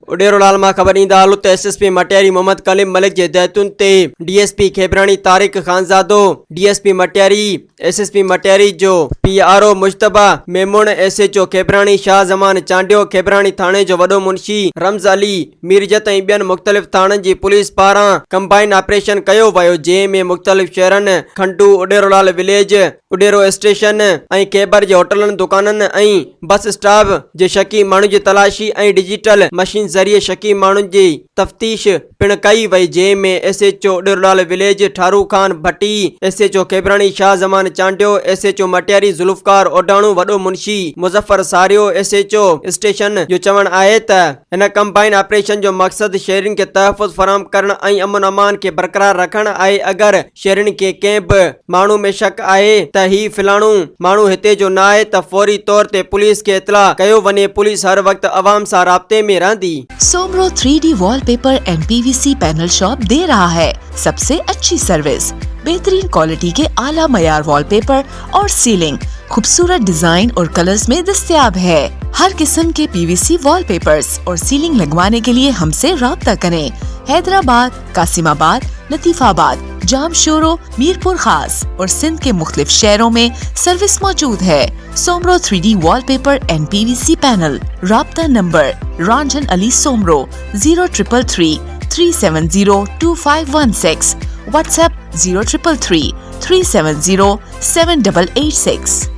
उडेरोलाल मां ख़बर ईंदा हलूं त SSP मटियारी मोहम्मद कलीम मलिक जे हिदायतुनि ते DSP खेबराणी Tariq खानज़ादो, DSP Matiari, SSP Matiari जो PRO मुश्तबा मेमून, SHO खेबराणी शाह ज़मान चांडियो, खेबराणी थाणे जो वॾो मुंशी रम्ज़ अली मीरजत ऐं ॿियनि मुख़्तलिफ़ थाणनि जी पुलिस पारां कंबाइन ऑपरेशन कयो वियो, जंहिं में मुख़्तलिफ़ शहरनि खंडू, उडेरोलाल विलेज, उडेरो स्टेशन ऐं खेबर जे होटलनि, दुकाननि ऐं बस स्टॉप जे शकी माण्हुनि जी तलाशी ऐं डिजिटल मशीन ज़रिए शकी माण्हुनि जी तफ़्तीश पिण कई वई, जंहिं में SHO उडेरोलाल विलेज ठारू खान भट्टी, SHO खेबराणी शाह ज़मान चांडियो, SHO मटियारी ज़ुल्फ़कार ओडाणू, वॾो मुंशी मुज़फ़र सारियो। SHO स्टेशन जो चवणु आहे त हिन कंबाइन ऑपरेशन जो मक़सदु शहरियुनि खे तहफ़्फ़ुज़ फराहम करणु ऐं अमन अमान खे बरक़रार रखणु आहे। अगरि शहरियुनि खे कंहिं बि माण्हू में शक आहे त ही फिलाणू माण्हू हिते जो न आहे त फौरी तौर ते पुलिस खे इतला कयो वञे। पुलिस हर वक़्तु अवाम सां राब्ते में रहंदी। Soomro 3D wallpaper and PVC panel shop दे रहा है सबसे अच्छी सर्विस, बेहतरीन क्वालिटी के आला मयार वॉलपेपर और सीलिंग खूबसूरत डिजाइन और कलर्स में दस्तयाब है। हर किस्म के PVC वॉलपेपर्स और सीलिंग लगवाने के लिए हमसे राब्ता करें। हैदराबाद, कासिमाबाद, लतीफाबाद, जामशोरो, मीरपुर खास और सिंध के मुख्तलिफ शहरों में सर्विस मौजूद है। Soomro 3D wallpaper and PVC panel. राब्ता नंबर रंजन अली सोमरो 0333 370 2516, व्हाट्सएप 0333 370 7886।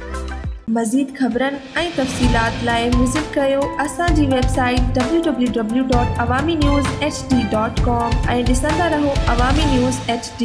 मज़ीद ख़बरनि ऐं तफ़सीलात लाइ विज़िट कयो असांजी वेबसाइट www.awamiNewsHD.com ऐं ॾिसंदा रहो अवामी न्यूज़ HD।